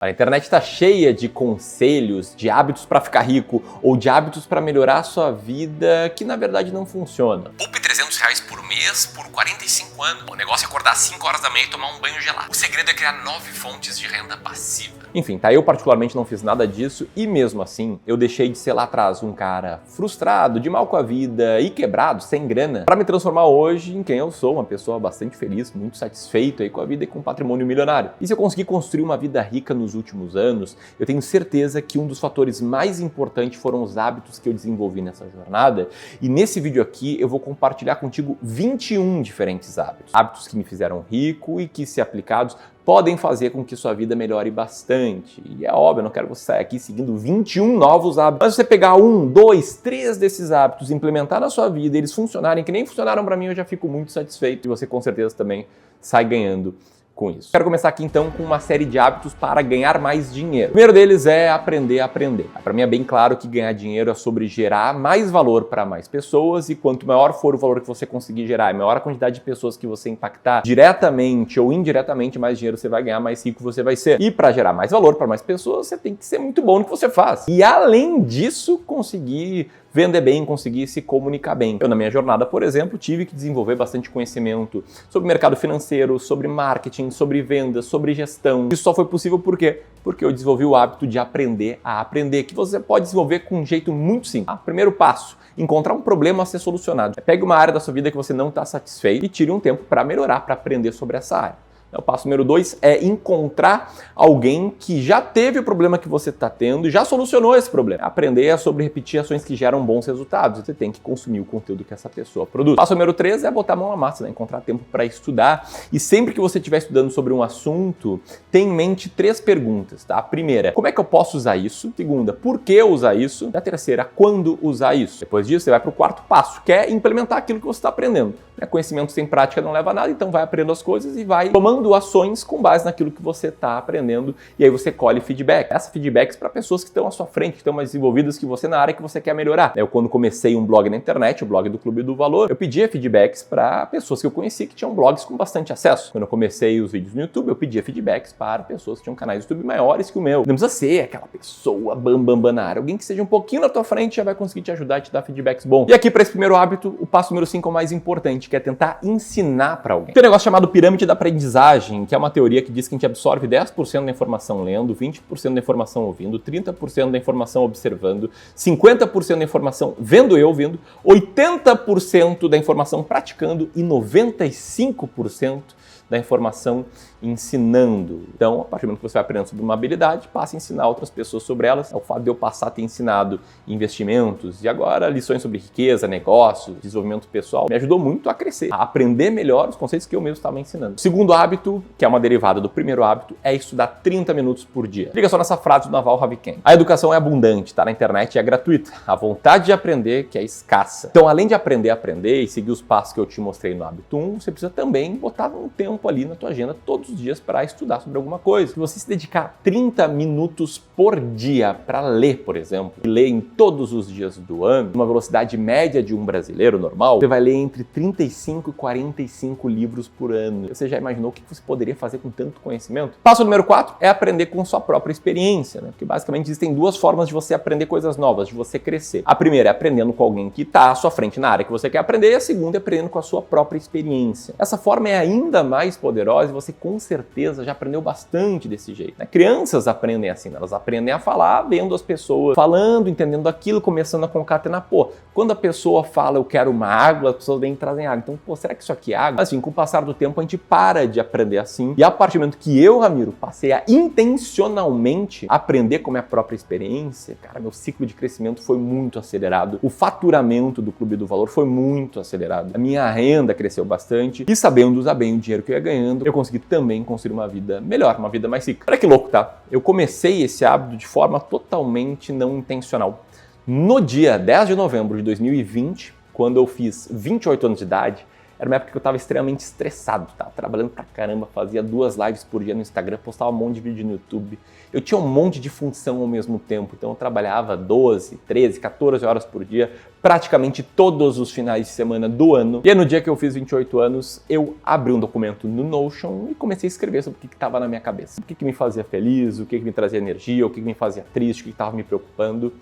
A internet está cheia de conselhos, de hábitos para ficar rico ou de hábitos para melhorar a sua vida que na verdade não funcionam. Poupe R$300 por mês por 45 anos. O negócio é acordar às 5 horas da manhã e tomar um banho gelado. O segredo é criar 9 fontes de renda passiva. Enfim, tá, eu particularmente não fiz nada disso e mesmo assim eu deixei de ser lá atrás um cara frustrado, de mal com a vida e quebrado, sem grana, para me transformar hoje em quem eu sou, uma pessoa bastante feliz, muito satisfeito aí com a vida e com um patrimônio milionário. E se eu conseguir construir uma vida rica nos últimos anos, eu tenho certeza que um dos fatores mais importantes foram os hábitos que eu desenvolvi nessa jornada e nesse vídeo aqui eu vou compartilhar contigo 21 diferentes hábitos. Hábitos que me fizeram rico e que, se aplicados, podem fazer com que sua vida melhore bastante. E é óbvio, eu não quero você sair aqui seguindo 21 novos hábitos. Mas se você pegar 1, 2, 3 desses hábitos, implementar na sua vida, eles funcionarem, que nem funcionaram para mim, eu já fico muito satisfeito. E você com certeza também sai ganhando com isso. Quero começar aqui então com uma série de hábitos para ganhar mais dinheiro. O primeiro deles é aprender a aprender. Para mim é bem claro que ganhar dinheiro é sobre gerar mais valor para mais pessoas e quanto maior for o valor que você conseguir gerar, maior a quantidade de pessoas que você impactar diretamente ou indiretamente, mais dinheiro você vai ganhar, mais rico você vai ser. E para gerar mais valor para mais pessoas, você tem que ser muito bom no que você faz. E além disso, conseguir vender bem, conseguir se comunicar bem. Eu, na minha jornada, por exemplo, tive que desenvolver bastante conhecimento sobre mercado financeiro, sobre marketing, sobre vendas, sobre gestão. Isso só foi possível por quê? Porque eu desenvolvi o hábito de aprender a aprender, que você pode desenvolver com um jeito muito simples. Primeiro passo, encontrar um problema a ser solucionado. Pegue uma área da sua vida que você não está satisfeito e tire um tempo para melhorar, para aprender sobre essa área. O passo número 2 é encontrar alguém que já teve o problema que você está tendo e já solucionou esse problema. Aprender é sobre repetir ações que geram bons resultados. Você tem que consumir o conteúdo que essa pessoa produz. O passo número 3 é botar a mão na massa, né? Encontrar tempo para estudar. E sempre que você estiver estudando sobre um assunto, tenha em mente 3 perguntas, tá? A primeira, como é que eu posso usar isso? Segunda, por que usar isso? E a terceira, quando usar isso? Depois disso, você vai para o 4º passo, que é implementar aquilo que você está aprendendo. Conhecimento sem prática não leva a nada, então vai aprendendo as coisas e vai tomando ações com base naquilo que você está aprendendo e aí você colhe feedback. Essa feedbacks para pessoas que estão à sua frente, que estão mais desenvolvidas que você na área que você quer melhorar. Eu, quando comecei um blog na internet, o blog do Clube do Valor, eu pedia feedbacks para pessoas que eu conheci que tinham blogs com bastante acesso. Quando eu comecei os vídeos no YouTube, eu pedia feedbacks para pessoas que tinham canais do YouTube maiores que o meu. Não precisa ser aquela pessoa bam na área. Alguém que seja um pouquinho na tua frente já vai conseguir te ajudar e te dar feedbacks bons. E aqui, para esse primeiro hábito, o passo número 5 é o mais importante, que é tentar ensinar para alguém. Tem um negócio chamado pirâmide da aprendizagem, que é uma teoria que diz que a gente absorve 10% da informação lendo, 20% da informação ouvindo, 30% da informação observando, 50% da informação vendo e ouvindo, 80% da informação praticando e 95% da informação ensinando. Então, a partir do momento que você vai aprendendo sobre uma habilidade, passa a ensinar outras pessoas sobre elas. O fato de eu passar a ter ensinado investimentos e agora lições sobre riqueza, negócios, desenvolvimento pessoal, me ajudou muito a crescer, a aprender melhor os conceitos que eu mesmo estava ensinando. O segundo hábito, que é uma derivada do primeiro hábito, é estudar 30 minutos por dia. Liga só nessa frase do Naval Ravikant. A educação é abundante, tá na internet e é gratuita. A vontade de aprender que é escassa. Então, além de aprender a aprender e seguir os passos que eu te mostrei no hábito 1, você precisa também botar um tempo ali na tua agenda todos os dias para estudar sobre alguma coisa. Se você se dedicar 30 minutos por dia para ler, por exemplo, e ler em todos os dias do ano, uma velocidade média de um brasileiro normal, você vai ler entre 35 e 45 livros por ano. Você já imaginou o que você poderia fazer com tanto conhecimento? Passo número 4 é aprender com sua própria experiência, né? Porque basicamente existem 2 formas de você aprender coisas novas, de você crescer. A primeira é aprendendo com alguém que está à sua frente na área que você quer aprender, e a segunda é aprendendo com a sua própria experiência. Essa forma é ainda mais poderosa e você com certeza já aprendeu bastante desse jeito, né? Crianças aprendem assim, né? Elas aprendem a falar vendo as pessoas falando, entendendo aquilo, começando a concatenar. Quando a pessoa fala eu quero uma água, as pessoas vêm e trazem água. Então, será que isso aqui é água? Assim, com o passar do tempo a gente para de aprender assim e a partir do momento que eu, Ramiro, passei a intencionalmente aprender com a minha própria experiência, cara, meu ciclo de crescimento foi muito acelerado. O faturamento do Clube do Valor foi muito acelerado. A minha renda cresceu bastante e sabendo usar bem o dinheiro que eu ia ganhando, eu consegui também construir uma vida melhor, uma vida mais rica. Olha que louco, tá? Eu comecei esse hábito de forma totalmente não intencional. No dia 10 de novembro de 2020, quando eu fiz 28 anos de idade, Era uma época que eu estava extremamente estressado, tava trabalhando pra caramba, fazia 2 lives por dia no Instagram, postava um monte de vídeo no YouTube. Eu tinha um monte de função ao mesmo tempo, então eu trabalhava 12, 13, 14 horas por dia, praticamente todos os finais de semana do ano. E aí, no dia que eu fiz 28 anos, eu abri um documento no Notion e comecei a escrever sobre o que estava na minha cabeça. O que me fazia feliz, o que me trazia energia, o que me fazia triste, o que estava me preocupando.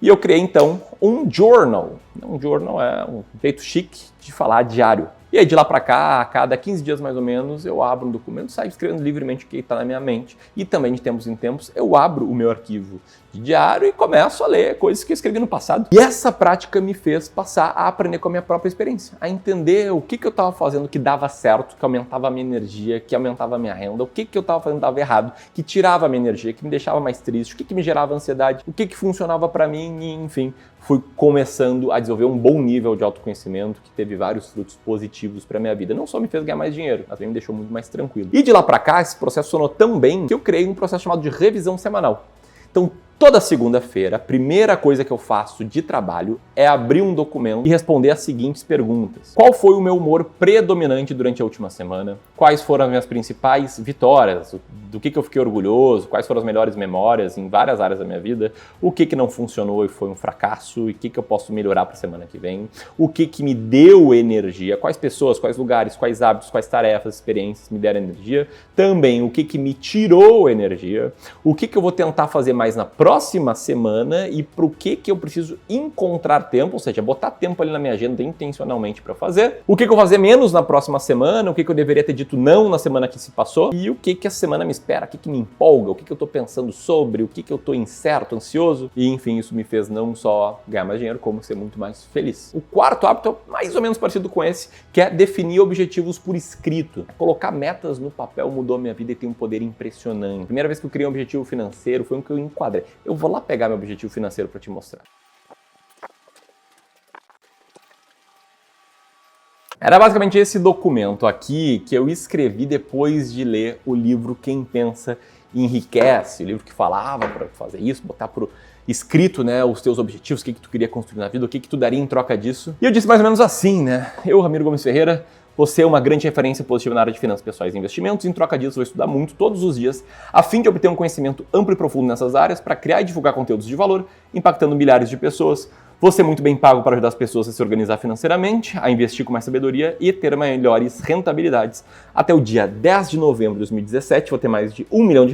E eu criei, então, um journal. Um journal é um jeito chique de falar diário. E aí, de lá pra cá, a cada 15 dias mais ou menos, eu abro um documento, saio escrevendo livremente o que está na minha mente. E também, de tempos em tempos, eu abro o meu arquivo de diário e começo a ler coisas que eu escrevi no passado. E essa prática me fez passar a aprender com a minha própria experiência, a entender o que eu estava fazendo que dava certo, que aumentava a minha energia, que aumentava a minha renda, o que eu estava fazendo que dava errado, que tirava a minha energia, que me deixava mais triste, o que me gerava ansiedade, o que funcionava para mim e, enfim, fui começando a desenvolver um bom nível de autoconhecimento que teve vários frutos positivos para minha vida. Não só me fez ganhar mais dinheiro, mas também me deixou muito mais tranquilo. E de lá para cá, esse processo funcionou tão bem que eu criei um processo chamado de revisão semanal. Então, toda segunda-feira, a primeira coisa que eu faço de trabalho é abrir um documento e responder as seguintes perguntas. Qual foi o meu humor predominante durante a última semana? Quais foram as minhas principais vitórias? Do que eu fiquei orgulhoso? Quais foram as melhores memórias em várias áreas da minha vida? O que não funcionou e foi um fracasso? E o que eu posso melhorar para a semana que vem? O que me deu energia? Quais pessoas, quais lugares, quais hábitos, quais tarefas, experiências me deram energia? Também o que me tirou energia? O que eu vou tentar fazer mais na próxima semana e para o que eu preciso encontrar tempo, ou seja, botar tempo ali na minha agenda intencionalmente para fazer. O que eu vou fazer menos na próxima semana, o que eu deveria ter dito não na semana que se passou e o que a semana me espera, o que me empolga, o que eu estou pensando sobre, o que eu estou incerto, ansioso. E enfim, isso me fez não só ganhar mais dinheiro, como ser muito mais feliz. O quarto hábito é mais ou menos parecido com esse, que é definir objetivos por escrito. Colocar metas no papel mudou a minha vida e tem um poder impressionante. A primeira vez que eu criei um objetivo financeiro foi um que eu enquadrei. Eu vou lá pegar meu objetivo financeiro para te mostrar. Era basicamente esse documento aqui que eu escrevi depois de ler o livro Quem Pensa Enriquece, o livro que falava para fazer isso, botar por escrito, né, os teus objetivos, o que tu queria construir na vida, o que tu daria em troca disso. E eu disse mais ou menos assim, né? Eu, Ramiro Gomes Ferreira, você é uma grande referência positiva na área de finanças pessoais e investimentos. Em troca disso, vou estudar muito todos os dias, a fim de obter um conhecimento amplo e profundo nessas áreas para criar e divulgar conteúdos de valor, impactando milhares de pessoas. Vou ser muito bem pago para ajudar as pessoas a se organizar financeiramente, a investir com mais sabedoria e ter melhores rentabilidades. Até o dia 10 de novembro de 2017, vou ter mais de R$1 milhão.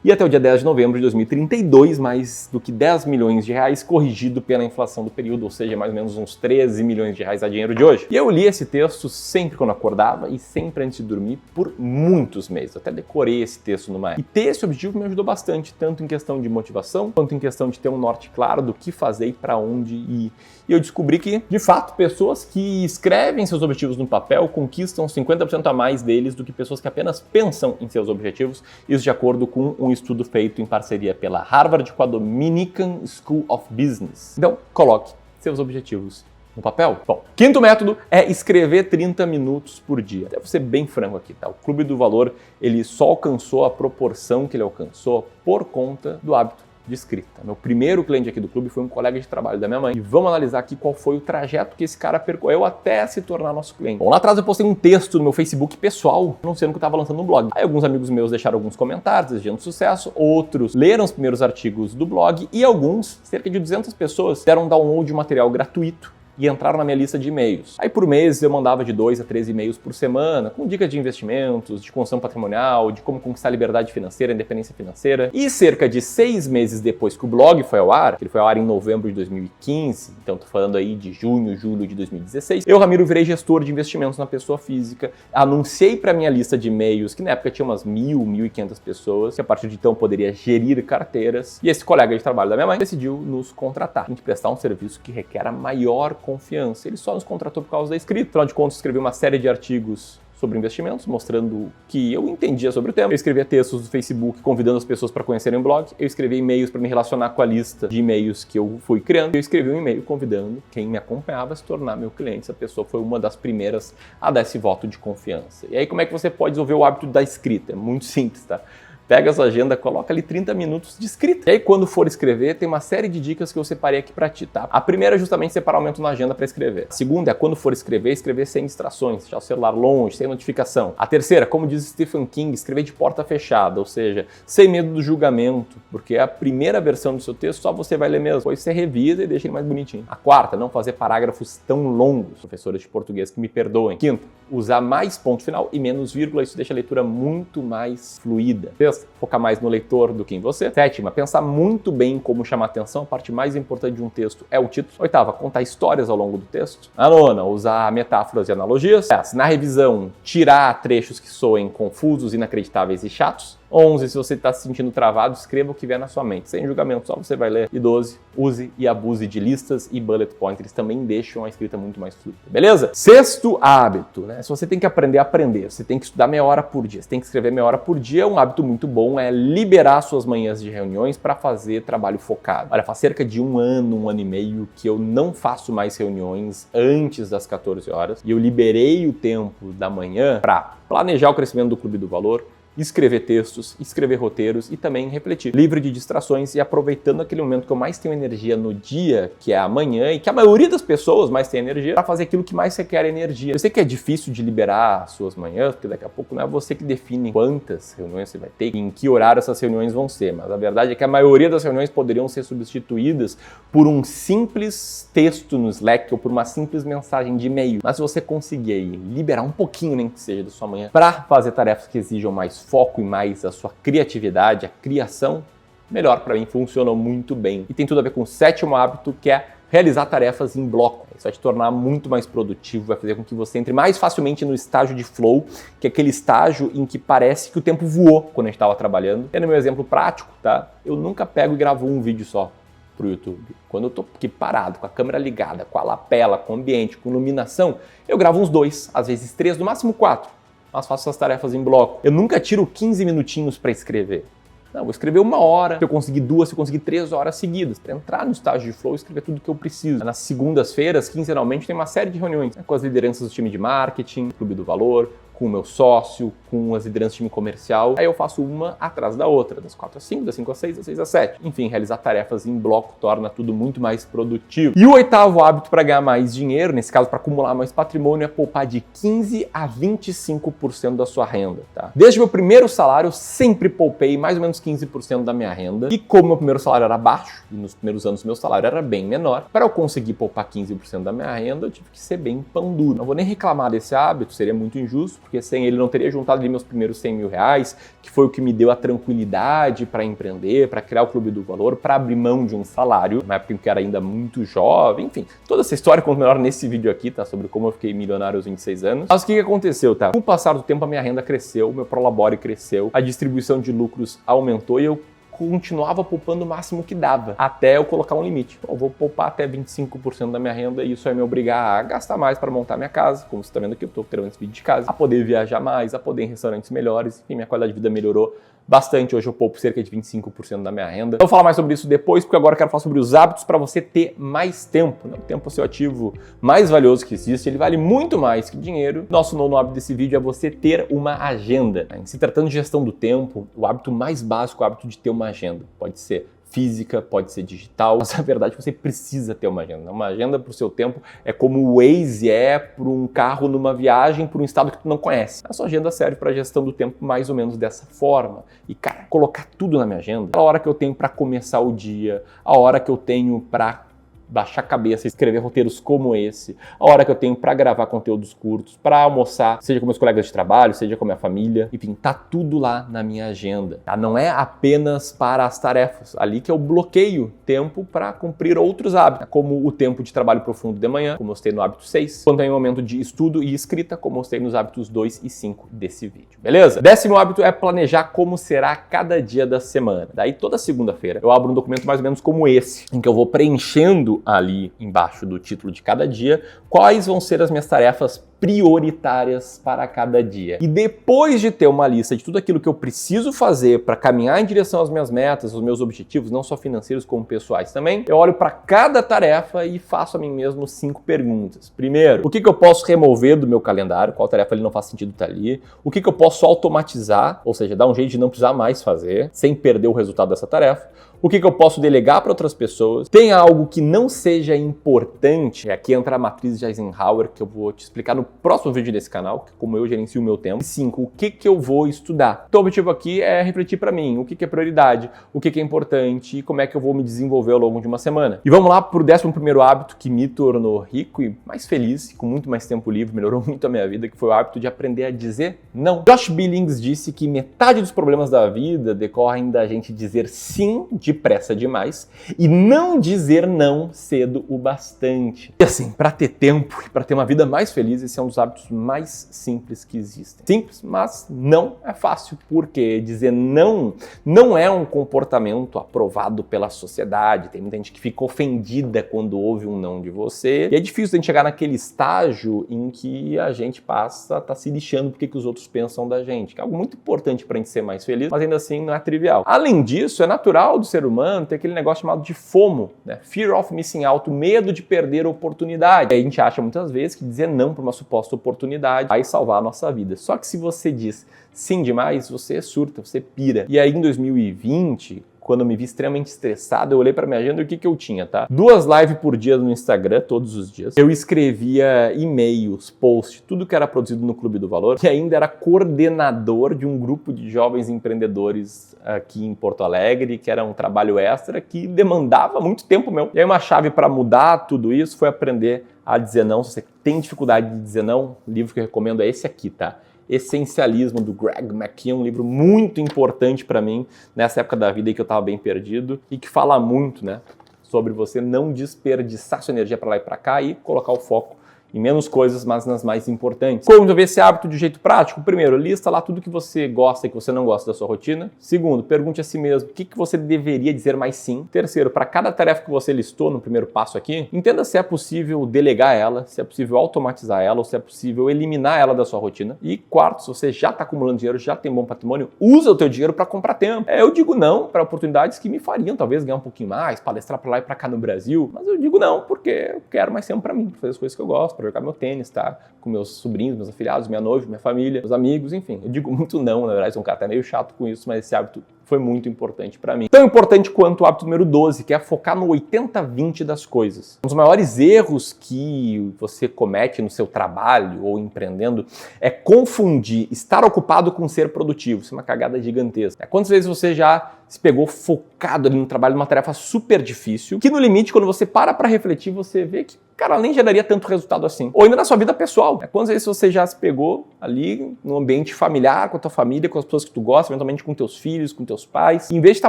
E até o dia 10 de novembro de 2032, mais do que 10 milhões de reais, corrigido pela inflação do período, ou seja, mais ou menos uns 13 milhões de reais a dinheiro de hoje. E eu li esse texto sempre quando acordava e sempre antes de dormir por muitos meses. Eu até decorei esse texto numa época. E ter esse objetivo me ajudou bastante, tanto em questão de motivação, quanto em questão de ter um norte claro do que fazer e para onde ir. E eu descobri que, de fato, pessoas que escrevem seus objetivos no papel conquistam 50% a mais deles do que pessoas que apenas pensam em seus objetivos, isso de acordo com um estudo feito em parceria pela Harvard com a Dominican School of Business. Então, coloque seus objetivos no papel. Bom, quinto método é escrever 30 minutos por dia. Devo ser bem franco aqui, tá? O Clube do Valor, ele só alcançou a proporção que ele alcançou por conta do hábito de escrita. Meu primeiro cliente aqui do clube foi um colega de trabalho da minha mãe. E vamos analisar aqui qual foi o trajeto que esse cara percorreu até se tornar nosso cliente. Bom, lá atrás eu postei um texto no meu Facebook pessoal, anunciando que eu estava lançando um blog. Aí alguns amigos meus deixaram alguns comentários desejando sucesso, outros leram os primeiros artigos do blog e alguns, cerca de 200 pessoas, deram download de material gratuito e entraram na minha lista de e-mails. Aí por mês eu mandava de 2 a 3 e-mails por semana, com dicas de investimentos, de construção patrimonial, de como conquistar a liberdade financeira, a independência financeira. E cerca de 6 meses depois que o blog foi ao ar, que ele foi ao ar em novembro de 2015, então tô falando aí de junho, julho de 2016, eu, Ramiro, virei gestor de investimentos na pessoa física, anunciei para minha lista de e-mails, que na época tinha umas 1.500 pessoas, que a partir de então poderia gerir carteiras, e esse colega de trabalho da minha mãe decidiu nos contratar, a gente prestar um serviço que requer a maior confiança. Ele só nos contratou por causa da escrita. Afinal de contas, escrevi uma série de artigos sobre investimentos, mostrando o que eu entendia sobre o tema. Eu escrevia textos no Facebook convidando as pessoas para conhecerem o blog. Eu escrevi e-mails para me relacionar com a lista de e-mails que eu fui criando. Eu escrevi um e-mail convidando quem me acompanhava a se tornar meu cliente. Essa pessoa foi uma das primeiras a dar esse voto de confiança. E aí, como é que você pode desenvolver o hábito da escrita? É muito simples, tá? Pega essa agenda, coloca ali 30 minutos de escrita. E aí, quando for escrever, tem uma série de dicas que eu separei aqui pra ti, tá? A primeira é justamente separar o momento na agenda pra escrever. A segunda é, quando for escrever, escrever sem distrações, deixar o celular longe, sem notificação. A terceira, como diz Stephen King, escrever de porta fechada, ou seja, sem medo do julgamento, porque a primeira versão do seu texto só você vai ler mesmo. Depois você revisa e deixa ele mais bonitinho. A quarta, não fazer parágrafos tão longos. Professores de português que me perdoem. Quinta, usar mais ponto final e menos vírgula, isso deixa a leitura muito mais fluida. Sexta, focar mais no leitor do que em você. Sétima, pensar muito bem como chamar atenção, a parte mais importante de um texto é o título. Oitava, contar histórias ao longo do texto. A nona, usar metáforas e analogias. 10, na revisão, tirar trechos que soem confusos, inacreditáveis e chatos. 11, se você está se sentindo travado, escreva o que vier na sua mente, sem julgamento, só você vai ler. E 12, use e abuse de listas e bullet points, eles também deixam a escrita muito mais fluida, beleza? Sexto hábito, né? Se você tem que aprender a aprender, você tem que estudar meia hora por dia, você tem que escrever meia hora por dia, um hábito muito bom é liberar suas manhãs de reuniões para fazer trabalho focado. Olha, faz cerca de um ano e meio que eu não faço mais reuniões antes das 14 horas e eu liberei o tempo da manhã para planejar o crescimento do Clube do Valor, escrever textos, escrever roteiros e também refletir, livre de distrações e aproveitando aquele momento que eu mais tenho energia no dia, que é a manhã, e que a maioria das pessoas mais tem energia, para fazer aquilo que mais requer energia. Eu sei que é difícil de liberar as suas manhãs, porque daqui a pouco não é você que define quantas reuniões você vai ter e em que horário essas reuniões vão ser, mas a verdade é que a maioria das reuniões poderiam ser substituídas por um simples texto no Slack ou por uma simples mensagem de e-mail. Mas se você conseguir liberar um pouquinho, nem que seja da sua manhã, para fazer tarefas que exijam mais foco e mais a sua criatividade, a criação, melhor. Para mim, funcionou muito bem. E tem tudo a ver com o sétimo hábito, que é realizar tarefas em bloco. Isso vai te tornar muito mais produtivo, vai fazer com que você entre mais facilmente no estágio de flow, que é aquele estágio em que parece que o tempo voou quando a gente estava trabalhando. E no meu exemplo prático, tá? Eu nunca pego e gravo um vídeo só pro YouTube. Quando eu tô aqui parado, com a câmera ligada, com a lapela, com o ambiente, com iluminação, eu gravo uns 2, às vezes 3, no máximo 4. Mas faço essas tarefas em bloco. Eu nunca tiro 15 minutinhos para escrever. Não, vou escrever 1 hora, se eu conseguir 2, se eu conseguir 3 horas seguidas, para entrar no estágio de flow e escrever tudo que eu preciso. Nas segundas-feiras, quinzenalmente, tem uma série de reuniões, né, com as lideranças do time de marketing, Clube do Valor, com o meu sócio, com as lideranças do time comercial. Aí eu faço uma atrás da outra, das 4 às 5, das 5 às 6, das 6 às 7. Enfim, realizar tarefas em bloco torna tudo muito mais produtivo. E o oitavo hábito para ganhar mais dinheiro, nesse caso para acumular mais patrimônio, é poupar de 15 a 25% da sua renda, tá? Desde meu primeiro salário, eu sempre poupei mais ou menos 15% da minha renda. E como meu primeiro salário era baixo, e nos primeiros anos meu salário era bem menor, para eu conseguir poupar 15% da minha renda, eu tive que ser bem pão duro. Não vou nem reclamar desse hábito, seria muito injusto, porque sem ele não teria juntado ali meus primeiros 100 mil reais, que foi o que me deu a tranquilidade para empreender, para criar o Clube do Valor, para abrir mão de um salário, na época em que eu era ainda muito jovem, enfim. Toda essa história eu conto melhor nesse vídeo aqui, tá? Sobre como eu fiquei milionário aos 26 anos. Mas o que aconteceu, tá? Com o passar do tempo, a minha renda cresceu, o meu Prolabore cresceu, a distribuição de lucros aumentou e eu continuava poupando o máximo que dava, até eu colocar um limite. Eu vou poupar até 25% da minha renda e isso vai me obrigar a gastar mais para montar minha casa, como você está vendo aqui, eu estou gravando esse vídeo de casa, a poder viajar mais, a poder ir em restaurantes melhores, enfim, minha qualidade de vida melhorou bastante. Hoje eu poupo cerca de 25% da minha renda. Eu vou falar mais sobre isso depois, porque agora eu quero falar sobre os hábitos para você ter mais tempo, né? O tempo é o seu ativo mais valioso que existe, ele vale muito mais que dinheiro. Nosso nono hábito desse vídeo é você ter uma agenda. Em se tratando de gestão do tempo, o hábito mais básico é o hábito de ter uma agenda. Pode ser física, pode ser digital, mas a verdade é que você precisa ter uma agenda. Uma agenda para o seu tempo é como o Waze é para um carro numa viagem para um estado que tu não conhece. A sua agenda serve para a gestão do tempo mais ou menos dessa forma. E, cara, colocar tudo na minha agenda, a hora que eu tenho para começar o dia, a hora que eu tenho para baixar a cabeça e escrever roteiros como esse, a hora que eu tenho para gravar conteúdos curtos, para almoçar, seja com meus colegas de trabalho, seja com a minha família, enfim, tá tudo lá na minha agenda, tá? Não é apenas para as tarefas, ali que eu bloqueio tempo para cumprir outros hábitos, como o tempo de trabalho profundo de manhã, como eu mostrei no hábito 6, quando tem o momento de estudo e escrita, como eu mostrei nos hábitos 2 e 5 desse vídeo, beleza? 10º hábito é planejar como será cada dia da semana. Daí toda segunda-feira eu abro um documento mais ou menos como esse, em que eu vou preenchendo ali embaixo do título de cada dia quais vão ser as minhas tarefas prioritárias para cada dia. E depois de ter uma lista de tudo aquilo que eu preciso fazer para caminhar em direção às minhas metas, aos meus objetivos, não só financeiros como pessoais também, eu olho para cada tarefa e faço a mim mesmo 5 perguntas. Primeiro, o que eu posso remover do meu calendário? Qual tarefa ali não faz sentido estar ali? O que eu posso automatizar? Ou seja, dar um jeito de não precisar mais fazer, sem perder o resultado dessa tarefa. O que eu posso delegar para outras pessoas? Tem algo que não seja importante? Aqui entra a matriz de Eisenhower, que eu vou te explicar no próximo vídeo desse canal, que é como eu gerencio o meu tempo. 5. O que eu vou estudar? Então, o objetivo aqui é refletir para mim o que é prioridade, o que é importante e como é que eu vou me desenvolver ao longo de uma semana. E vamos lá para o 11º hábito que me tornou rico e mais feliz, com muito mais tempo livre, melhorou muito a minha vida, que foi o hábito de aprender a dizer não. Josh Billings disse que metade dos problemas da vida decorrem da gente dizer sim depressa demais e não dizer não cedo o bastante. E assim, para ter tempo e para ter uma vida mais feliz, esse é um dos hábitos mais simples que existem. Simples, mas não é fácil, porque dizer não é um comportamento aprovado pela sociedade. Tem muita gente que fica ofendida quando ouve um não de você. E é difícil a gente chegar naquele estágio em que a gente passa a estar se lixando porque que os outros pensam da gente, que é algo muito importante para a gente ser mais feliz, mas ainda assim não é trivial. Além disso, é natural do ser humano ter aquele negócio chamado de FOMO, né? Fear of Missing Out, medo de perder a oportunidade. E a gente acha muitas vezes que dizer não para uma suposta oportunidade vai salvar a nossa vida. Só que se você diz sim demais, você surta, você pira. E aí em 2020, quando eu me vi extremamente estressado, eu olhei para minha agenda e o que eu tinha, tá? 2 lives por dia no Instagram, todos os dias. Eu escrevia e-mails, posts, tudo que era produzido no Clube do Valor, e ainda era coordenador de um grupo de jovens empreendedores aqui em Porto Alegre, que era um trabalho extra que demandava muito tempo meu. E aí uma chave para mudar tudo isso foi aprender a dizer não. Se você tem dificuldade de dizer não, o livro que eu recomendo é esse aqui, tá? Essencialismo, do Greg McKeown, um livro muito importante para mim nessa época da vida em que eu estava bem perdido e que fala muito, né, sobre você não desperdiçar sua energia para lá e para cá e colocar o foco em menos coisas, mas nas mais importantes. Como resolver esse hábito de jeito prático? Primeiro, lista lá tudo que você gosta e que você não gosta da sua rotina. Segundo, pergunte a si mesmo o que você deveria dizer mais sim. Terceiro, para cada tarefa que você listou no primeiro passo aqui, entenda se é possível delegar ela, se é possível automatizar ela ou se é possível eliminar ela da sua rotina. E quarto, se você já está acumulando dinheiro, já tem bom patrimônio, usa o teu dinheiro para comprar tempo. Eu digo não para oportunidades que me fariam talvez ganhar um pouquinho mais, palestrar para lá e para cá no Brasil, mas eu digo não porque eu quero mais tempo para mim, para fazer as coisas que eu gosto, para jogar meu tênis, tá? Com meus sobrinhos, meus afilhados, minha noiva, minha família, meus amigos, enfim. Eu digo muito não, na verdade, sou um cara até meio chato com isso, mas esse hábito foi muito importante para mim. Tão importante quanto o hábito número 12, que é focar no 80-20 das coisas. Um dos maiores erros que você comete no seu trabalho ou empreendendo é confundir estar ocupado com ser produtivo. Isso é uma cagada gigantesca. Quantas vezes você já se pegou focado ali no trabalho, numa tarefa super difícil, que no limite, quando você para refletir, você vê que, cara, nem geraria tanto resultado assim. Ou ainda na sua vida pessoal. Quantas vezes você já se pegou ali no ambiente familiar, com a tua família, com as pessoas que tu gosta, eventualmente com teus filhos, com teus pais, e em vez de estar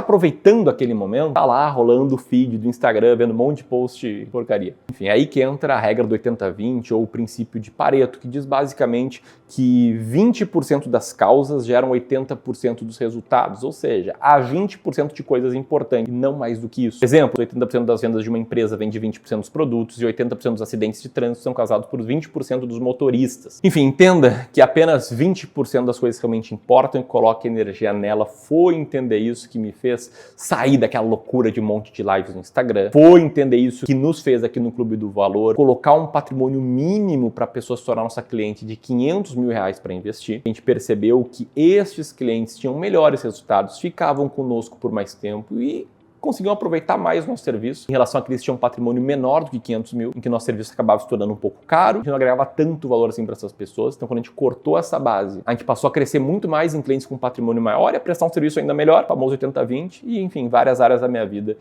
aproveitando aquele momento, tá lá rolando o feed do Instagram, vendo um monte de post porcaria. Enfim, é aí que entra a regra do 80-20 ou o princípio de Pareto, que diz basicamente que 20% das causas geram 80% dos resultados, ou seja, há 20% de coisas importantes, e não mais do que isso. Exemplo, 80% das vendas de uma empresa vem de 20% dos produtos e 80% dos acidentes de trânsito são causados por 20% dos motoristas. Enfim, entenda que apenas 20% das coisas realmente importam e coloque energia nela. Foi entender isso que me fez sair daquela loucura de um monte de lives no Instagram. Foi entender isso que nos fez aqui no Clube do Valor colocar um patrimônio mínimo para a pessoa se tornar nossa cliente de R$500 mil para investir. A gente percebeu que estes clientes tinham melhores resultados, ficavam conosco por mais tempo e conseguiam aproveitar mais o nosso serviço em relação àqueles que tinham um patrimônio menor do que 500 mil, em que nosso serviço acabava se tornando um pouco caro, a gente não agregava tanto valor assim para essas pessoas. Então, quando a gente cortou essa base, a gente passou a crescer muito mais em clientes com patrimônio maior e a prestar um serviço ainda melhor, famoso 80-20, e enfim, várias áreas da minha vida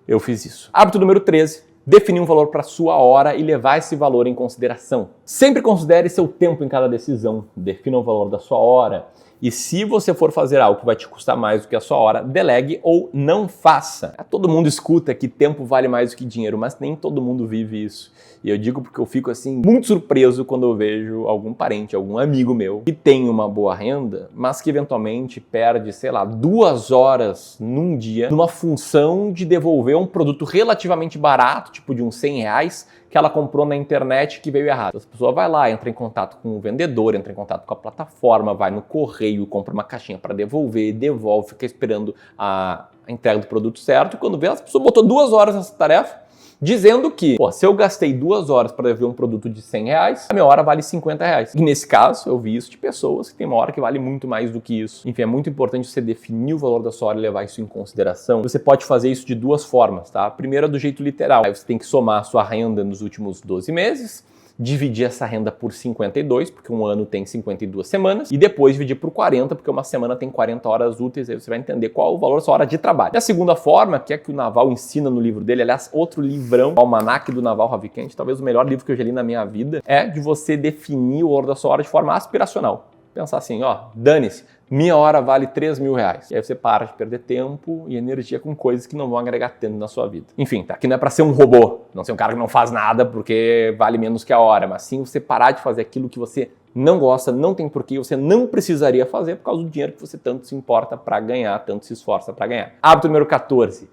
eu fiz isso. Hábito número 13. Definir um valor para sua hora e levar esse valor em consideração. Sempre considere seu tempo em cada decisão. Defina o valor da sua hora. E se você for fazer algo que vai te custar mais do que a sua hora, delegue ou não faça. Todo mundo escuta que tempo vale mais do que dinheiro, mas nem todo mundo vive isso. E eu digo porque eu fico assim muito surpreso quando eu vejo algum parente, algum amigo meu que tem uma boa renda, mas que eventualmente perde, sei lá, 2 horas num dia numa função de devolver um produto relativamente barato, tipo de uns R$100, que ela comprou na internet que veio errado. A pessoa vai lá, entra em contato com o vendedor, entra em contato com a plataforma, vai no correio, compra uma caixinha para devolver, devolve, fica esperando a entrega do produto certo, e quando vê, a pessoa botou 2 horas nessa tarefa, dizendo que, se eu gastei 2 horas para ver um produto de R$100, a minha hora vale R$50. E nesse caso, eu vi isso de pessoas que tem uma hora que vale muito mais do que isso. Enfim, é muito importante você definir o valor da sua hora e levar isso em consideração. Você pode fazer isso de 2 formas, tá? A primeira é do jeito literal. Aí você tem que somar a sua renda nos últimos 12 meses, dividir essa renda por 52, porque um ano tem 52 semanas, e depois dividir por 40, porque uma semana tem 40 horas úteis, aí você vai entender qual é o valor da sua hora de trabalho. E a segunda forma, que é que o Naval ensina no livro dele, aliás, outro livrão, o Almanaque do Naval Ravikant, talvez o melhor livro que eu já li na minha vida, é de você definir o valor da sua hora de forma aspiracional. Pensar assim, dane-se, minha hora vale R$3.000. E aí você para de perder tempo e energia com coisas que não vão agregar tanto na sua vida. Enfim, tá? Aqui não é pra ser um robô, não ser um cara que não faz nada porque vale menos que a hora, mas sim você parar de fazer aquilo que você não gosta, não tem porquê, você não precisaria fazer por causa do dinheiro que você tanto se importa pra ganhar, tanto se esforça pra ganhar. Hábito número 14.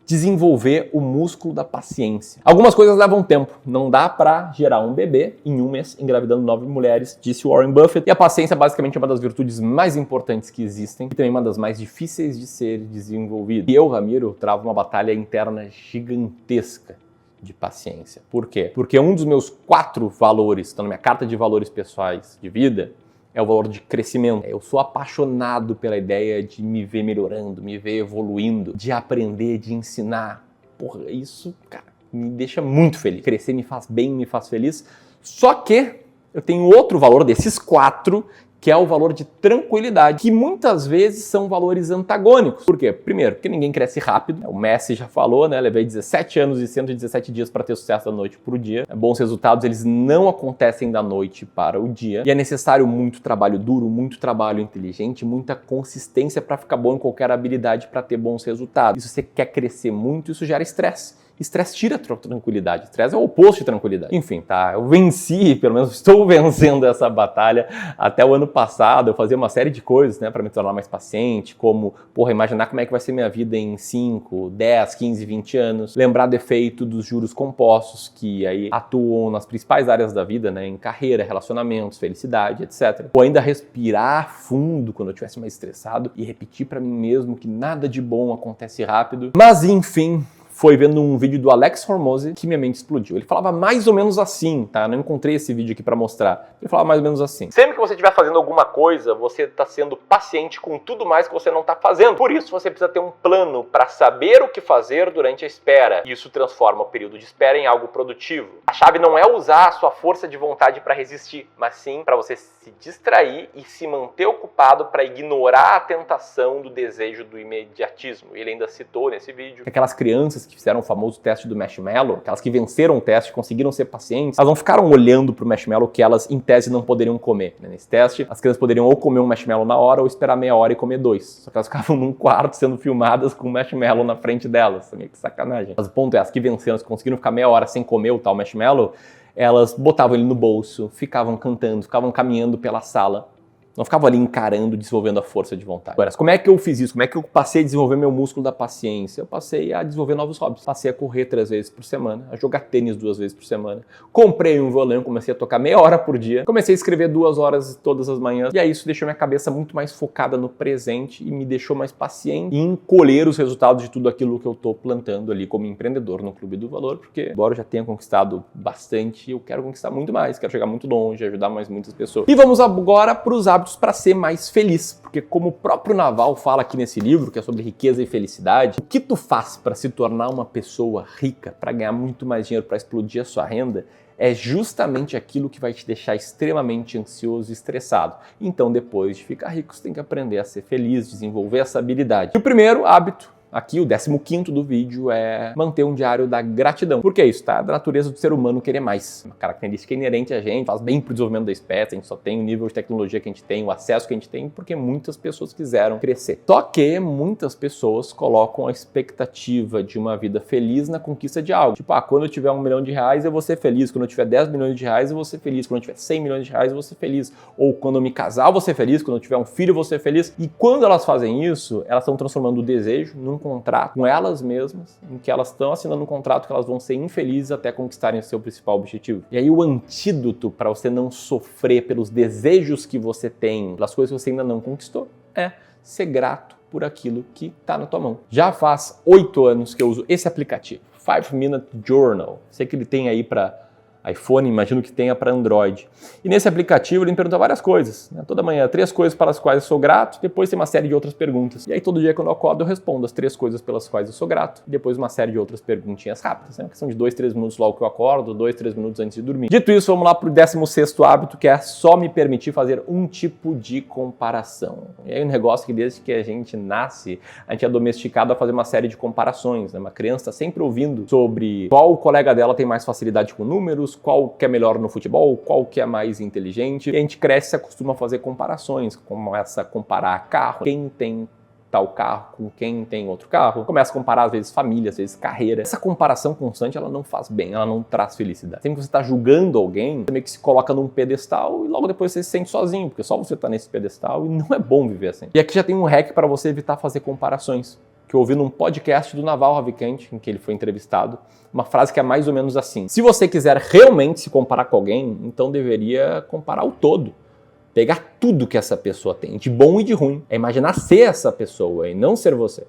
Desenvolver o músculo da paciência. Algumas coisas levam tempo. Não dá para gerar um bebê em um mês, engravidando 9 mulheres, disse Warren Buffett. E a paciência basicamente é uma das virtudes mais importantes que existem e também uma das mais difíceis de ser desenvolvida. E eu, Ramiro, travo uma batalha interna gigantesca de paciência. Por quê? Porque um dos meus 4 valores, estão na minha carta de valores pessoais de vida, é o valor de crescimento. Eu sou apaixonado pela ideia de me ver melhorando, me ver evoluindo, de aprender, de ensinar. Porra, isso, cara, me deixa muito feliz. Crescer me faz bem, me faz feliz. Só que eu tenho outro valor desses 4, que é o valor de tranquilidade, que muitas vezes são valores antagônicos. Por quê? Primeiro, porque ninguém cresce rápido. O Messi já falou, né? Levei 17 anos e 117 dias para ter sucesso da noite para o dia. Bons resultados, eles não acontecem da noite para o dia. E é necessário muito trabalho duro, muito trabalho inteligente, muita consistência para ficar bom em qualquer habilidade para ter bons resultados. E se você quer crescer muito, isso gera estresse. Estresse tira tranquilidade. Estresse é o oposto de tranquilidade. Enfim, tá? Eu venci, pelo menos estou vencendo essa batalha. Até o ano passado eu fazia uma série de coisas, né, para me tornar mais paciente, como, imaginar como é que vai ser minha vida em 5, 10, 15, 20 anos. Lembrar do efeito dos juros compostos, que aí atuam nas principais áreas da vida, né, em carreira, relacionamentos, felicidade, etc. Ou ainda respirar fundo quando eu estivesse mais estressado e repetir para mim mesmo que nada de bom acontece rápido. Mas, enfim, foi vendo um vídeo do Alex Hormozi que minha mente explodiu. Ele falava mais ou menos assim, tá? Eu não encontrei esse vídeo aqui pra mostrar. Ele falava mais ou menos assim: sempre que você estiver fazendo alguma coisa, você tá sendo paciente com tudo mais que você não tá fazendo. Por isso, você precisa ter um plano para saber o que fazer durante a espera. Isso transforma o período de espera em algo produtivo. A chave não é usar a sua força de vontade para resistir, mas sim para você se distrair e se manter ocupado para ignorar a tentação do desejo do imediatismo. Ele ainda citou nesse vídeo que aquelas crianças que fizeram o famoso teste do marshmallow, aquelas que venceram o teste, conseguiram ser pacientes, elas não ficaram olhando pro marshmallow que elas, em tese, não poderiam comer. Nesse teste, as crianças poderiam ou comer um marshmallow na hora ou esperar meia hora e comer 2. Só que elas ficavam num quarto sendo filmadas com um marshmallow na frente delas. Meio que sacanagem. Mas o ponto é, as que venceram, as que conseguiram ficar meia hora sem comer o tal marshmallow, elas botavam ele no bolso, ficavam cantando, ficavam caminhando pela sala. Não ficava ali encarando, desenvolvendo a força de vontade. Agora, como é que eu fiz isso? Como é que eu passei a desenvolver meu músculo da paciência? Eu passei a desenvolver novos hobbies. Passei a correr 3 vezes por semana, a jogar tênis 2 vezes por semana. Comprei um violão, comecei a tocar meia hora por dia. Comecei a escrever 2 horas todas as manhãs. E aí isso deixou minha cabeça muito mais focada no presente e me deixou mais paciente em colher os resultados de tudo aquilo que eu tô plantando ali como empreendedor no Clube do Valor, porque embora eu já tenha conquistado bastante, eu quero conquistar muito mais, quero chegar muito longe, ajudar mais muitas pessoas. E vamos agora para os hábitos para ser mais feliz, porque como o próprio Naval fala aqui nesse livro, que é sobre riqueza e felicidade, o que tu faz para se tornar uma pessoa rica, para ganhar muito mais dinheiro, para explodir a sua renda, é justamente aquilo que vai te deixar extremamente ansioso e estressado. Então, depois de ficar rico, você tem que aprender a ser feliz, desenvolver essa habilidade. E o primeiro hábito, aqui, o 15º do vídeo, é manter um diário da gratidão. Por que isso? Tá? Da natureza do ser humano querer mais. Uma característica inerente a gente, faz bem pro desenvolvimento da espécie, a gente só tem o nível de tecnologia que a gente tem, o acesso que a gente tem, porque muitas pessoas quiseram crescer. Só que muitas pessoas colocam a expectativa de uma vida feliz na conquista de algo. Tipo, quando eu tiver R$1 milhão eu vou ser feliz, quando eu tiver 10 milhões de reais eu vou ser feliz, quando eu tiver 100 milhões de reais eu vou ser feliz, ou quando eu me casar eu vou ser feliz, quando eu tiver um filho eu vou ser feliz. E quando elas fazem isso, elas estão transformando o desejo num um contrato com elas mesmas, em que elas estão assinando um contrato que elas vão ser infelizes até conquistarem o seu principal objetivo. E aí o antídoto para você não sofrer pelos desejos que você tem, pelas coisas que você ainda não conquistou, é ser grato por aquilo que está na tua mão. Já faz 8 anos que eu uso esse aplicativo, 5 Minute Journal. Sei que ele tem aí para iPhone, imagino que tenha para Android. E nesse aplicativo ele me pergunta várias coisas, né? Toda manhã, 3 coisas para as quais eu sou grato, depois tem uma série de outras perguntas. E aí todo dia quando eu acordo eu respondo as 3 coisas pelas quais eu sou grato, e depois uma série de outras perguntinhas rápidas, né? Uma questão de 2, 3 minutos logo que eu acordo, 2, 3 minutos antes de dormir. Dito isso, vamos lá para o 16º hábito, que é só me permitir fazer um tipo de comparação. E aí um negócio que desde que a gente nasce, a gente é domesticado a fazer uma série de comparações, né? Uma criança está sempre ouvindo sobre qual colega dela tem mais facilidade com números, qual que é melhor no futebol, qual que é mais inteligente. E a gente cresce e se acostuma a fazer comparações, começa a comparar carro, quem tem tal carro com quem tem outro carro, começa a comparar às vezes família, às vezes carreira. Essa comparação constante, ela não faz bem, ela não traz felicidade. Sempre que você está julgando alguém, você meio que se coloca num pedestal e logo depois você se sente sozinho, porque só você está nesse pedestal e não é bom viver assim. E aqui já tem um hack para você evitar fazer comparações, que eu ouvi num podcast do Naval Ravikant, em que ele foi entrevistado, uma frase que é mais ou menos assim: se você quiser realmente se comparar com alguém, então deveria comparar o todo. Pegar tudo que essa pessoa tem, de bom e de ruim. É imaginar ser essa pessoa e não ser você.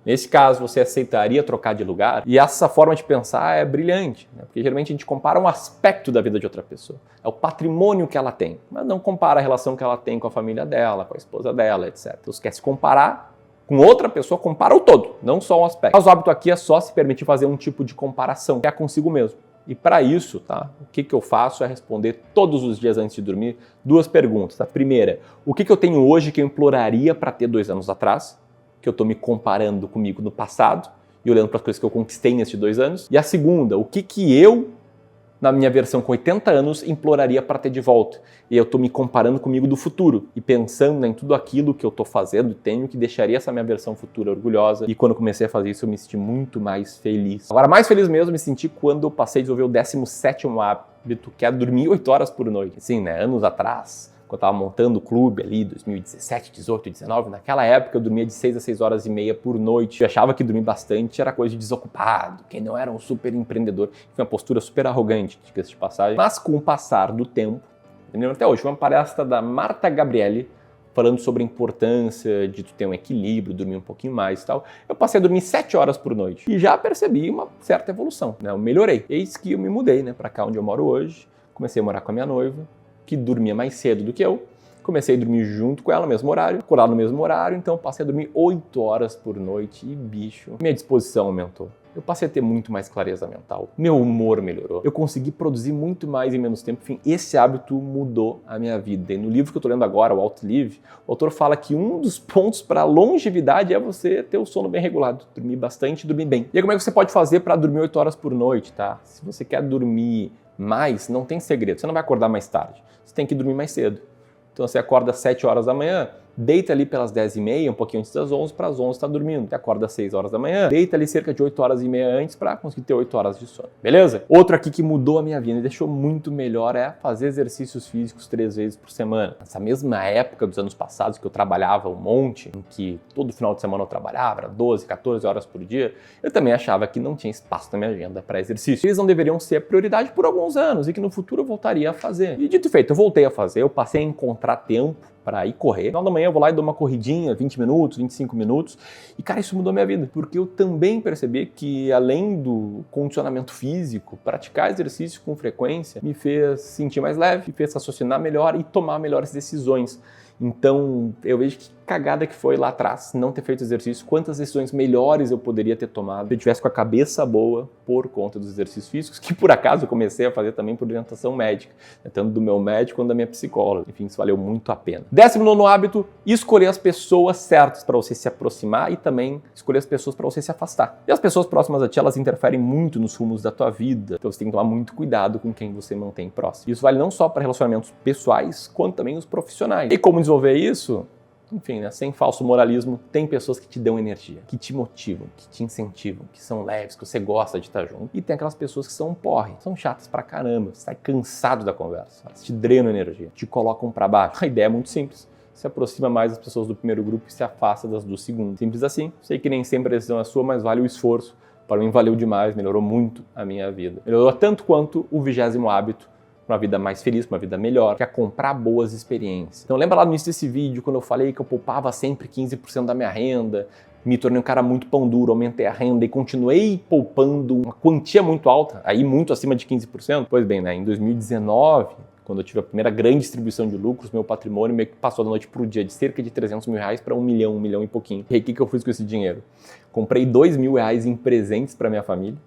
Nesse caso, você aceitaria trocar de lugar? E essa forma de pensar é brilhante, né? Porque geralmente a gente compara um aspecto da vida de outra pessoa. É o patrimônio que ela tem, mas não compara a relação que ela tem com a família dela, com a esposa dela, etc. Então, você quer se comparar com outra pessoa, compara o todo, não só um aspecto. Mas o hábito aqui é só se permitir fazer um tipo de comparação, que é consigo mesmo. E para isso, tá, o que eu faço é responder todos os dias antes de dormir 2 perguntas. A primeira, o que eu tenho hoje que eu imploraria para ter 2 anos atrás, que eu estou me comparando comigo no passado e olhando para as coisas que eu conquistei nesses 2 anos. E a segunda, o que eu, na minha versão com 80 anos, imploraria para ter de volta. E eu estou me comparando comigo do futuro e pensando em tudo aquilo que eu estou fazendo e tenho que deixaria essa minha versão futura orgulhosa. E quando eu comecei a fazer isso, eu me senti muito mais feliz. Agora, mais feliz mesmo me senti quando eu passei a desenvolver o 17º hábito, que é dormir 8 horas por noite. Sim, né? Anos atrás, quando eu estava montando o clube ali, 2017, 18, 19, naquela época eu dormia de 6 a 6 horas e meia por noite. Eu achava que dormir bastante era coisa de desocupado, quem não era um super empreendedor. Foi uma postura super arrogante, diga-se de passagem. Mas com o passar do tempo, até hoje, foi uma palestra da Marta Gabrielli, falando sobre a importância de tu ter um equilíbrio, dormir um pouquinho mais e tal. Eu passei a dormir 7 horas por noite e já percebi uma certa evolução, né? Eu melhorei. Eis que eu me mudei, né, para cá onde eu moro hoje. Comecei a morar com a minha noiva, que dormia mais cedo do que eu. Comecei a dormir junto com ela no mesmo horário, acordar no mesmo horário, então passei a dormir 8 horas por noite e, bicho, minha disposição aumentou. Eu passei a ter muito mais clareza mental, meu humor melhorou, eu consegui produzir muito mais em menos tempo. Enfim, esse hábito mudou a minha vida. E no livro que eu tô lendo agora, o Outlive, o autor fala que um dos pontos para longevidade é você ter o sono bem regulado, dormir bastante e dormir bem. E aí, como é que você pode fazer para dormir 8 horas por noite, tá? Se você quer dormir mais, não tem segredo, você não vai acordar mais tarde, você tem que dormir mais cedo. Então você acorda às 7 horas da manhã, deita ali pelas 10h30, um pouquinho antes das 11, para as 11 está dormindo. Você acorda às 6 horas da manhã, deita ali cerca de 8 horas e meia antes para conseguir ter 8 horas de sono. Beleza? Outro aqui que mudou a minha vida e deixou muito melhor é fazer exercícios físicos 3 vezes por semana. Nessa mesma época dos anos passados que eu trabalhava um monte, em que todo final de semana eu trabalhava, era 12, 14 horas por dia, eu também achava que não tinha espaço na minha agenda para exercício. Eles não deveriam ser a prioridade por alguns anos e que no futuro eu voltaria a fazer. E dito e feito, eu voltei a fazer, eu passei a encontrar tempo para ir correr. No final da manhã eu vou lá e dou uma corridinha, 20 minutos, 25 minutos. E, cara, isso mudou minha vida, porque eu também percebi que, além do condicionamento físico, praticar exercício com frequência me fez sentir mais leve, me fez raciocinar melhor e tomar melhores decisões. Então, eu vejo que cagada que foi lá atrás não ter feito exercício, quantas decisões melhores eu poderia ter tomado se eu tivesse com a cabeça boa por conta dos exercícios físicos, que por acaso eu comecei a fazer também por orientação médica, tanto do meu médico quanto da minha psicóloga. Enfim, isso valeu muito a pena. 19º hábito, escolher as pessoas certas para você se aproximar e também escolher as pessoas para você se afastar. E as pessoas próximas a ti, elas interferem muito nos rumos da tua vida, então você tem que tomar muito cuidado com quem você mantém próximo. Isso vale não só para relacionamentos pessoais, quanto também os profissionais. E como desenvolver isso? Enfim, né, sem falso moralismo, tem pessoas que te dão energia, que te motivam, que te incentivam, que são leves, que você gosta de estar junto. E tem aquelas pessoas que são um porre, são chatas pra caramba, você sai cansado da conversa, elas te drenam energia, te colocam pra baixo. A ideia é muito simples. se aproxima mais das pessoas do primeiro grupo e se afasta das do segundo. Simples assim. Sei que nem sempre a decisão é sua, mas vale o esforço. Para mim valeu demais, melhorou muito a minha vida. Melhorou tanto quanto o 20º hábito para uma vida mais feliz, uma vida melhor, que é comprar boas experiências. Então lembra lá no início desse vídeo, quando eu falei que eu poupava sempre 15% da minha renda, me tornei um cara muito pão duro, aumentei a renda e continuei poupando uma quantia muito alta, aí muito acima de 15%? Pois bem, né, em 2019, quando eu tive a primeira grande distribuição de lucros, meu patrimônio meio que passou da noite para o dia de cerca de 300 mil reais para 1 milhão e pouquinho. E aí o que eu fiz com esse dinheiro? Comprei 2 mil reais em presentes para minha família,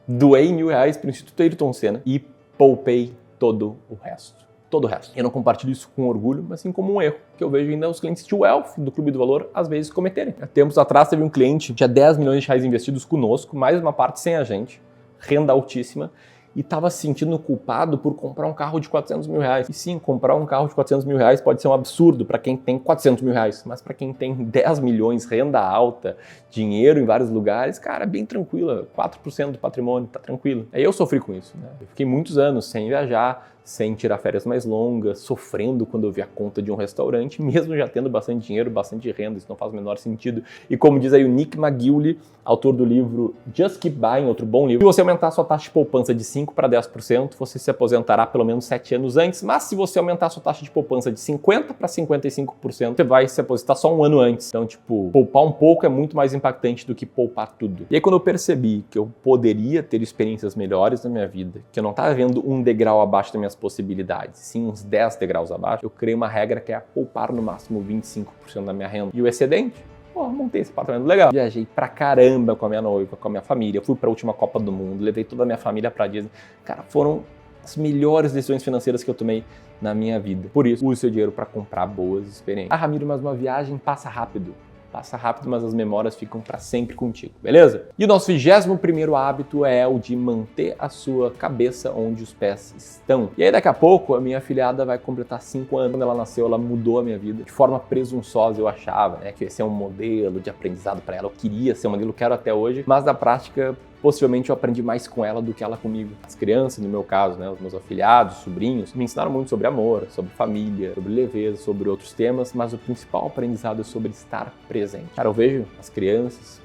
doei 1.000 reais para o Instituto Ayrton Senna e poupei todo o resto. Todo o resto. Eu não compartilho isso com orgulho, mas sim como um erro, que eu vejo ainda os clientes de Wealth, do Clube do Valor, às vezes cometerem. Há tempos atrás teve um cliente que tinha 10 milhões de reais investidos conosco, mais uma parte sem a gente, renda altíssima, e estava se sentindo culpado por comprar um carro de 400 mil reais. E sim, comprar um carro de 400 mil reais pode ser um absurdo para quem tem 400 mil reais, mas para quem tem 10 milhões, renda alta, dinheiro em vários lugares, cara, bem tranquila, 4% do patrimônio, tá tranquilo. Aí eu sofri com isso, né? Eu fiquei muitos anos sem viajar, sem tirar férias mais longas, sofrendo quando eu vi a conta de um restaurante, mesmo já tendo bastante dinheiro, bastante renda, isso não faz o menor sentido. E como diz aí o Nick McGilly, autor do livro Just Keep Buying, outro bom livro, se você aumentar a sua taxa de poupança de 5% para 10%, você se aposentará pelo menos 7 anos antes, mas se você aumentar a sua taxa de poupança de 50% para 55%, você vai se aposentar só um ano antes. Então, tipo, poupar um pouco é muito mais impactante do que poupar tudo. E aí quando eu percebi que eu poderia ter experiências melhores na minha vida, que eu não estava vendo um degrau abaixo das minhas possibilidades, sim uns 10 degraus abaixo, eu criei uma regra que é poupar no máximo 25% da minha renda. E o excedente? Pô, montei esse apartamento legal. Viajei pra caramba com a minha noiva, com a minha família. Fui pra última Copa do Mundo, levei toda a minha família pra Disney. Cara, foram as melhores decisões financeiras que eu tomei na minha vida. Por isso, use seu dinheiro pra comprar boas experiências. Ah, Ramiro, mas uma viagem passa rápido. Passa rápido, mas as memórias ficam para sempre contigo, beleza? E o nosso 21º hábito é o de manter a sua cabeça onde os pés estão. E aí daqui a pouco a minha afilhada vai completar 5 anos. Quando ela nasceu, ela mudou a minha vida. De forma presunçosa eu achava, né, que ia ser um modelo de aprendizado para ela. Eu queria ser um modelo, quero até hoje, mas na prática possivelmente eu aprendi mais com ela do que ela comigo. As crianças, no meu caso, né, os meus afilhados, sobrinhos, me ensinaram muito sobre amor, sobre família, sobre leveza, sobre outros temas, mas o principal aprendizado é sobre estar presente. Cara, eu vejo as crianças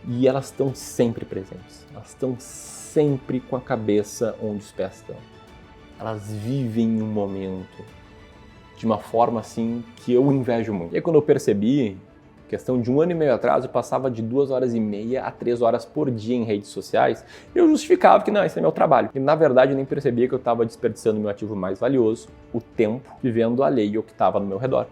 e elas estão sempre presentes. Elas estão sempre com a cabeça onde os pés estão. Elas vivem um momento de uma forma assim que eu invejo muito. E aí quando eu percebi, questão de 1 ano e meio atrás, eu passava de 2 horas e meia a 3 horas por dia em redes sociais, e eu justificava que não, esse é meu trabalho. E na verdade eu nem percebia que eu estava desperdiçando meu ativo mais valioso, o tempo, vivendo alheio ao que estava no meu redor.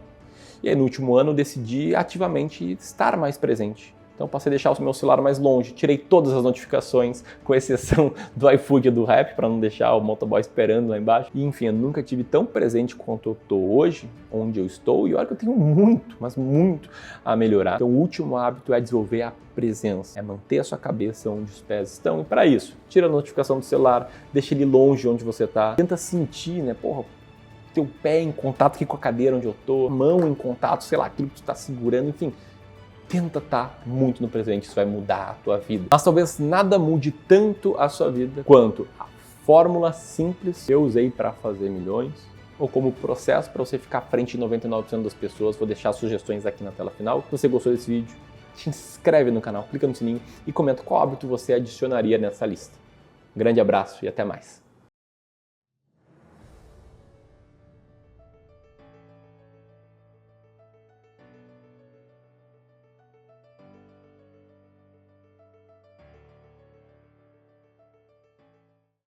E aí no último ano eu decidi ativamente estar mais presente. Então passei a deixar o meu celular mais longe, tirei todas as notificações, com exceção do iFood e do Rap, para não deixar o motoboy esperando lá embaixo. E enfim, eu nunca tive tão presente quanto eu estou hoje, onde eu estou, e olha que eu tenho muito, mas muito a melhorar. Então o último hábito é desenvolver a presença, é manter a sua cabeça onde os pés estão. E para isso, tira a notificação do celular, deixa ele longe onde você está, tenta sentir, né, teu pé em contato aqui com a cadeira onde eu tô, mão em contato, sei lá, aquilo que tu está segurando, enfim. Tenta estar muito no presente, isso vai mudar a tua vida. Mas talvez nada mude tanto a sua vida quanto a fórmula simples que eu usei para fazer milhões, ou como processo para você ficar à frente de 99% das pessoas. Vou deixar sugestões aqui na tela final. Se você gostou desse vídeo, te inscreve no canal, clica no sininho e comenta qual hábito você adicionaria nessa lista. Um grande abraço e até mais.